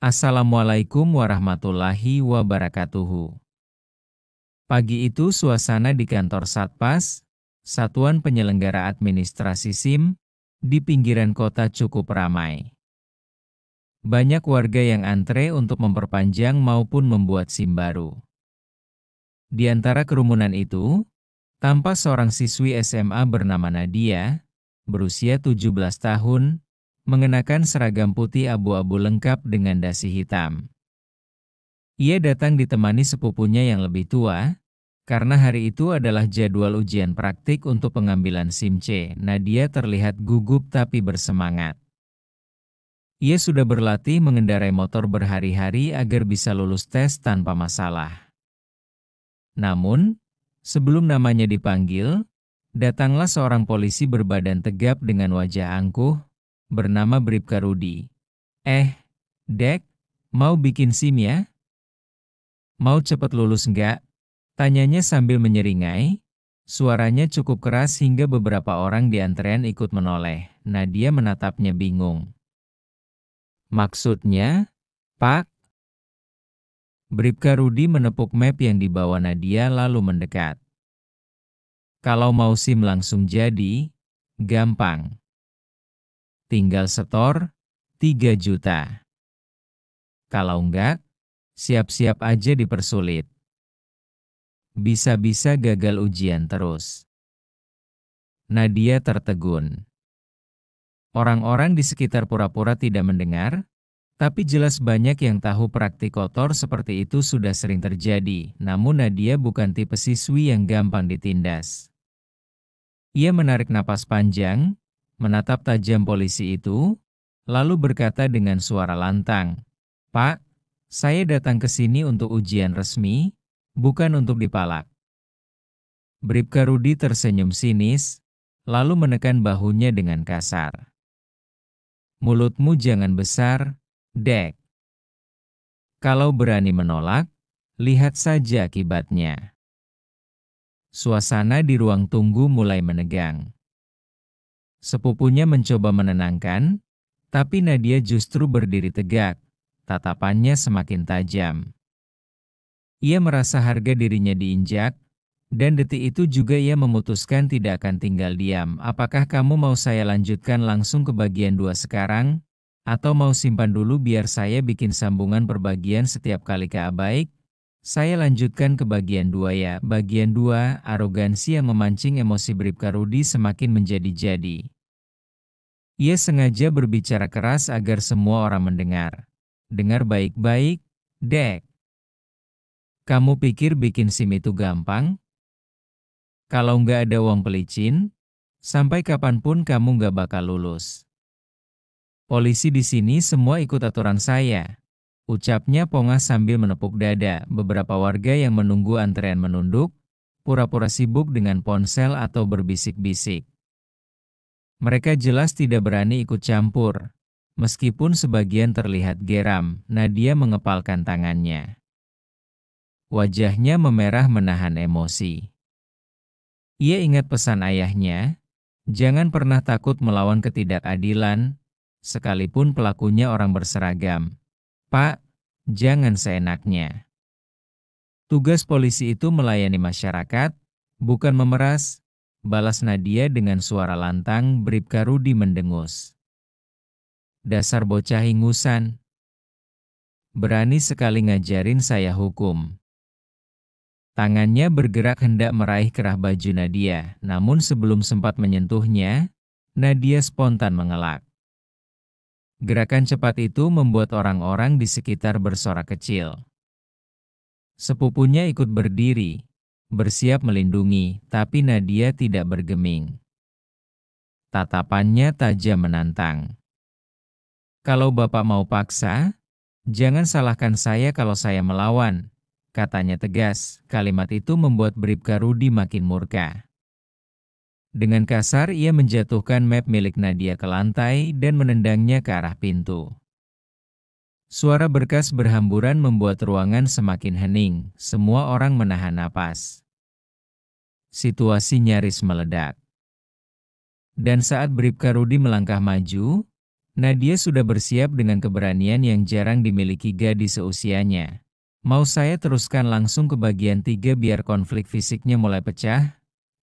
Assalamualaikum warahmatullahi wabarakatuh. Pagi itu suasana di kantor Satpas, Satuan Penyelenggara Administrasi SIM, di pinggiran kota cukup ramai. Banyak warga yang antre untuk memperpanjang maupun membuat SIM baru. Di antara kerumunan itu, tampak seorang siswi SMA bernama Nadia, berusia 17 tahun, mengenakan seragam putih abu-abu lengkap dengan dasi hitam. Ia datang ditemani sepupunya yang lebih tua, karena hari itu adalah jadwal ujian praktik untuk pengambilan SIM C. Nadia terlihat gugup tapi bersemangat. Ia sudah berlatih mengendarai motor berhari-hari agar bisa lulus tes tanpa masalah. Namun, sebelum namanya dipanggil, datanglah seorang polisi berbadan tegap dengan wajah angkuh, bernama Bribka Rudi. Dek, mau bikin SIM ya? Mau cepet lulus nggak? Tanyanya sambil menyeringai. Suaranya cukup keras hingga beberapa orang di antrean ikut menoleh. Nadia menatapnya bingung. Maksudnya, Pak? Bribka Rudi menepuk map yang dibawa Nadia lalu mendekat. Kalau mau SIM langsung jadi, gampang. Tinggal setor, 3 juta. Kalau enggak, siap-siap aja dipersulit. Bisa-bisa gagal ujian terus. Nadia tertegun. Orang-orang di sekitar pura-pura tidak mendengar, tapi jelas banyak yang tahu praktik kotor seperti itu sudah sering terjadi, namun Nadia bukan tipe siswi yang gampang ditindas. Ia menarik napas panjang, menatap tajam polisi itu, lalu berkata dengan suara lantang, "Pak, saya datang ke sini untuk ujian resmi, bukan untuk dipalak." Bribka Rudi tersenyum sinis, lalu menekan bahunya dengan kasar. Mulutmu jangan besar, Dek. Kalau berani menolak, lihat saja akibatnya. Suasana di ruang tunggu mulai menegang. Sepupunya mencoba menenangkan, tapi Nadia justru berdiri tegak, tatapannya semakin tajam. Ia merasa harga dirinya diinjak, dan detik itu juga ia memutuskan tidak akan tinggal diam. Apakah kamu mau saya lanjutkan langsung ke bagian 2 sekarang? Atau mau simpan dulu biar saya bikin sambungan perbagian setiap kali keabaik? Saya lanjutkan ke bagian 2 ya. Bagian 2, arogansi yang memancing emosi Bribka Rudi semakin menjadi-jadi. Ia sengaja berbicara keras agar semua orang mendengar. Dengar baik-baik, Dek. Kamu pikir bikin SIM itu gampang? Kalau nggak ada uang pelicin, sampai kapanpun kamu nggak bakal lulus. Polisi di sini semua ikut aturan saya. Ucapnya pongah sambil menepuk dada. Beberapa warga yang menunggu antrean menunduk, pura-pura sibuk dengan ponsel atau berbisik-bisik. Mereka jelas tidak berani ikut campur. Meskipun sebagian terlihat geram, Nadia mengepalkan tangannya. Wajahnya memerah menahan emosi. Ia ingat pesan ayahnya, jangan pernah takut melawan ketidakadilan, sekalipun pelakunya orang berseragam. Pak, jangan seenaknya. Tugas polisi itu melayani masyarakat, bukan memeras, balas Nadia dengan suara lantang. Bribka Rudi mendengus. Dasar bocah ingusan. Berani sekali ngajarin saya hukum. Tangannya bergerak hendak meraih kerah baju Nadia, namun sebelum sempat menyentuhnya, Nadia spontan mengelak. Gerakan cepat itu membuat orang-orang di sekitar bersorak kecil. Sepupunya ikut berdiri, bersiap melindungi, tapi Nadia tidak bergeming. Tatapannya tajam menantang. Kalau Bapak mau paksa, jangan salahkan saya kalau saya melawan. Katanya tegas. Kalimat itu membuat Bribka Rudi makin murka. Dengan kasar ia menjatuhkan map milik Nadia ke lantai dan menendangnya ke arah pintu. Suara berkas berhamburan membuat ruangan semakin hening. Semua orang menahan napas. Situasi nyaris meledak. Dan saat Bribka Rudi melangkah maju, Nadia sudah bersiap dengan keberanian yang jarang dimiliki gadis seusianya. Mau saya teruskan langsung ke bagian 3 biar konflik fisiknya mulai pecah?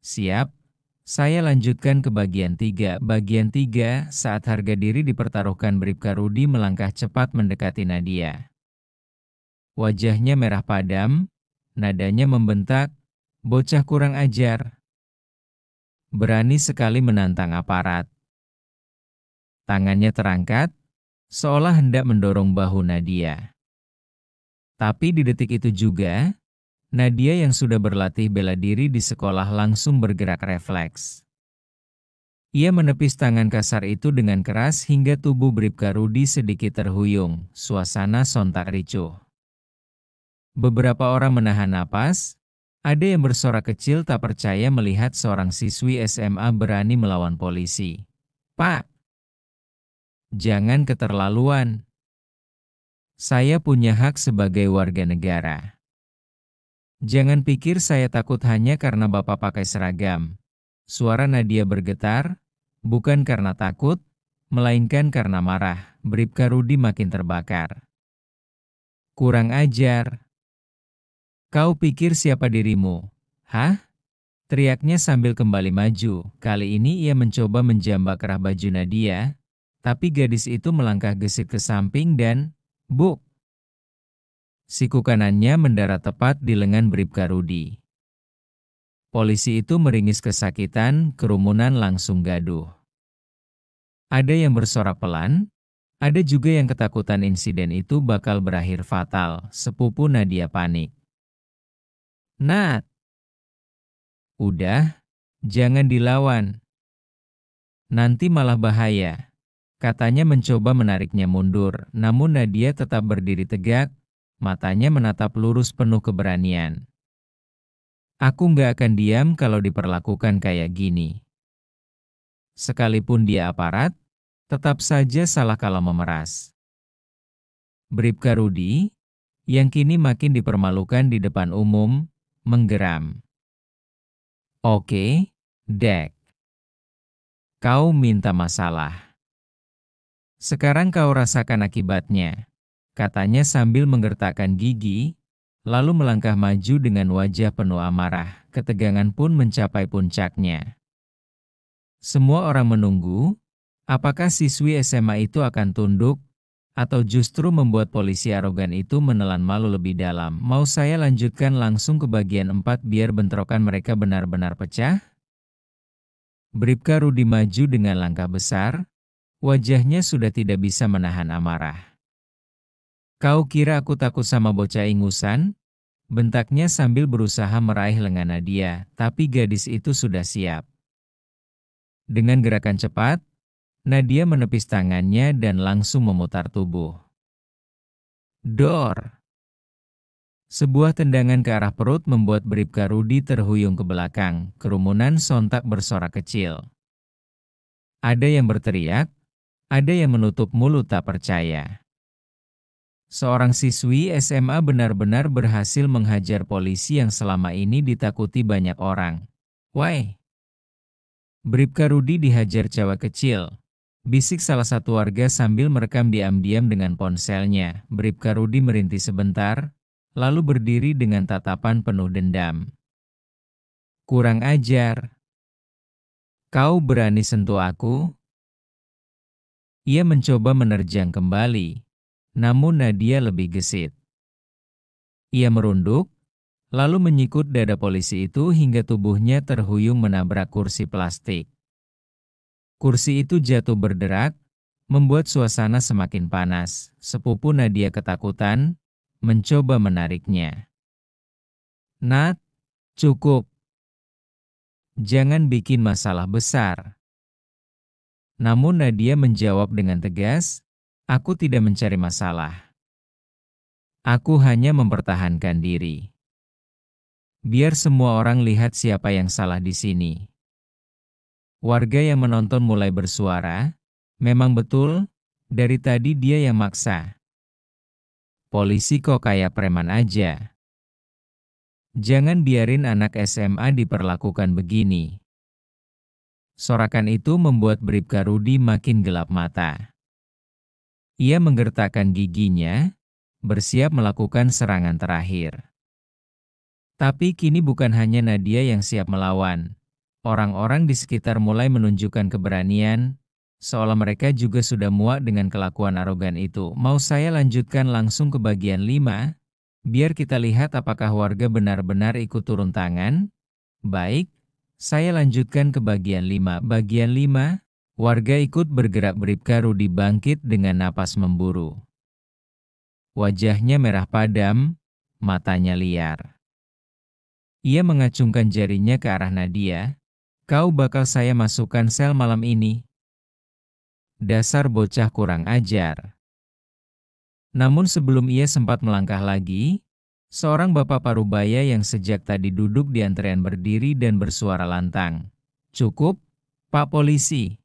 Siap. Saya lanjutkan ke bagian 3. Bagian 3, saat harga diri dipertaruhkan, Bribka Rudi melangkah cepat mendekati Nadia. Wajahnya merah padam, nadanya membentak, "Bocah kurang ajar. Berani sekali menantang aparat." Tangannya terangkat, seolah hendak mendorong bahu Nadia. Tapi di detik itu juga, Nadia yang sudah berlatih bela diri di sekolah langsung bergerak refleks. Ia menepis tangan kasar itu dengan keras hingga tubuh Bribka Rudi sedikit terhuyung, suasana sontak ricuh. Beberapa orang menahan napas, ada yang bersorak kecil tak percaya melihat seorang siswi SMA berani melawan polisi. "Pak, jangan keterlaluan. Saya punya hak sebagai warga negara. Jangan pikir saya takut hanya karena Bapak pakai seragam." Suara Nadia bergetar, bukan karena takut, melainkan karena marah. Bribka Rudi makin terbakar. "Kurang ajar. Kau pikir siapa dirimu? Hah?" Teriaknya sambil kembali maju. Kali ini ia mencoba menjambak kerah baju Nadia, tapi gadis itu melangkah gesit ke samping dan, "Buk!" Siku kanannya mendarat tepat di lengan Bribka Rudi. Polisi itu meringis kesakitan, kerumunan langsung gaduh. Ada yang bersorak pelan, ada juga yang ketakutan insiden itu bakal berakhir fatal. Sepupu Nadia panik. "Nat, udah, jangan dilawan. Nanti malah bahaya." Katanya mencoba menariknya mundur, namun Nadia tetap berdiri tegak, matanya menatap lurus penuh keberanian. "Aku nggak akan diam kalau diperlakukan kayak gini. Sekalipun dia aparat, tetap saja salah kalau memeras." Bribka Rudi, yang kini makin dipermalukan di depan umum, menggeram. "Oke, Dek. Kau minta masalah. Sekarang kau rasakan akibatnya," katanya sambil menggertakkan gigi, lalu melangkah maju dengan wajah penuh amarah. Ketegangan pun mencapai puncaknya. Semua orang menunggu, apakah siswi SMA itu akan tunduk, atau justru membuat polisi arogan itu menelan malu lebih dalam. Mau saya lanjutkan langsung ke bagian 4 biar bentrokan mereka benar-benar pecah? Bribka Rudi maju dengan langkah besar, wajahnya sudah tidak bisa menahan amarah. "Kau kira aku takut sama bocah ingusan?" Bentaknya sambil berusaha meraih lengan Nadia, tapi gadis itu sudah siap. Dengan gerakan cepat, Nadia menepis tangannya dan langsung memutar tubuh. Dor! Sebuah tendangan ke arah perut membuat Bribka Rudi terhuyung ke belakang. Kerumunan sontak bersorak kecil. Ada yang berteriak, ada yang menutup mulut tak percaya. Seorang siswi SMA benar-benar berhasil menghajar polisi yang selama ini ditakuti banyak orang. "Woi, Bribka Rudi dihajar cewek kecil," bisik salah satu warga sambil merekam diam-diam dengan ponselnya. Bribka Rudi merintih sebentar, lalu berdiri dengan tatapan penuh dendam. "Kurang ajar. Kau berani sentuh aku?" Ia mencoba menerjang kembali, namun Nadia lebih gesit. Ia merunduk, lalu menyikut dada polisi itu hingga tubuhnya terhuyung menabrak kursi plastik. Kursi itu jatuh berderak, membuat suasana semakin panas. Sepupu Nadia ketakutan, mencoba menariknya. "Nat, cukup. Jangan bikin masalah besar." Namun Nadia menjawab dengan tegas, "Aku tidak mencari masalah. Aku hanya mempertahankan diri. Biar semua orang lihat siapa yang salah di sini." Warga yang menonton mulai bersuara, "Memang betul, dari tadi dia yang maksa. Polisi kok kayak preman aja. Jangan biarin anak SMA diperlakukan begini." Sorakan itu membuat Bribka Rudi makin gelap mata. Ia menggertakkan giginya, bersiap melakukan serangan terakhir. Tapi kini bukan hanya Nadia yang siap melawan. Orang-orang di sekitar mulai menunjukkan keberanian, seolah mereka juga sudah muak dengan kelakuan arogan itu. Mau saya lanjutkan langsung ke bagian 5? Biar kita lihat apakah warga benar-benar ikut turun tangan? Baik, saya lanjutkan ke bagian 5. Bagian 5, warga ikut bergerak. Bribka Rudi bangkit dengan napas memburu. Wajahnya merah padam, matanya liar. Ia mengacungkan jarinya ke arah Nadia. Kau bakal saya masukkan sel malam ini. Dasar bocah kurang ajar. Namun sebelum ia sempat melangkah lagi, seorang bapak parubaya yang sejak tadi duduk di antrean berdiri dan bersuara lantang. Cukup, Pak Polisi.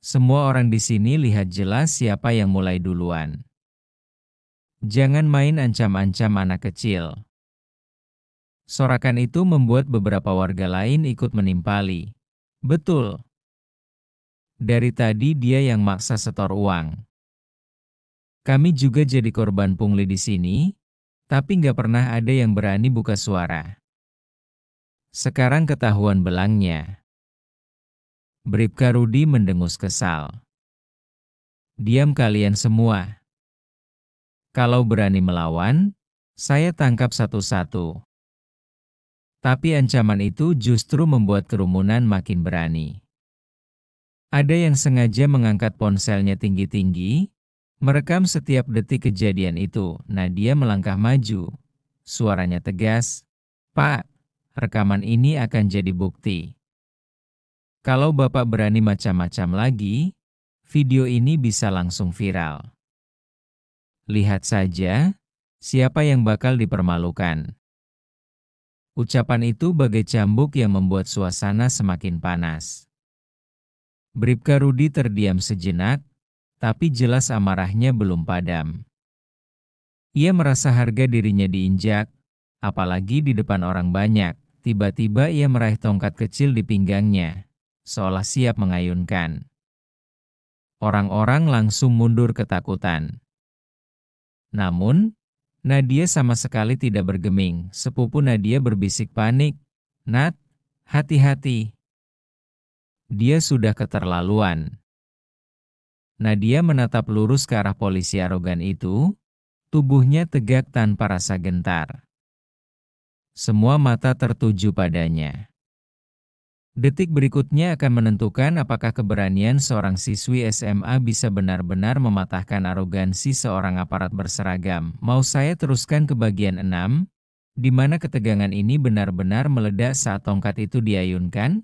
Semua orang di sini lihat jelas siapa yang mulai duluan. Jangan main ancam-ancam anak kecil. Sorakan itu membuat beberapa warga lain ikut menimpali. Betul. Dari tadi dia yang maksa setor uang. Kami juga jadi korban pungli di sini, tapi nggak pernah ada yang berani buka suara. Sekarang ketahuan belangnya. Bribka Rudi mendengus kesal. Diam kalian semua. Kalau berani melawan, saya tangkap satu-satu. Tapi ancaman itu justru membuat kerumunan makin berani. Ada yang sengaja mengangkat ponselnya tinggi-tinggi, merekam setiap detik kejadian itu. Nadia melangkah maju. Suaranya tegas, "Pak, rekaman ini akan jadi bukti. Kalau Bapak berani macam-macam lagi, video ini bisa langsung viral. Lihat saja, siapa yang bakal dipermalukan." Ucapan itu bagai cambuk yang membuat suasana semakin panas. Bribka Rudi terdiam sejenak, tapi jelas amarahnya belum padam. Ia merasa harga dirinya diinjak, apalagi di depan orang banyak. Tiba-tiba ia meraih tongkat kecil di pinggangnya, seolah siap mengayunkan. Orang-orang langsung mundur ketakutan. Namun, Nadia sama sekali tidak bergeming. Sepupu Nadia berbisik panik, "Nat, hati-hati. Dia sudah keterlaluan." Nadia menatap lurus ke arah polisi arogan itu, tubuhnya tegak tanpa rasa gentar. Semua mata tertuju padanya. Detik berikutnya akan menentukan apakah keberanian seorang siswi SMA bisa benar-benar mematahkan arogansi seorang aparat berseragam. Mau saya teruskan ke bagian 6, di mana ketegangan ini benar-benar meledak saat tongkat itu diayunkan?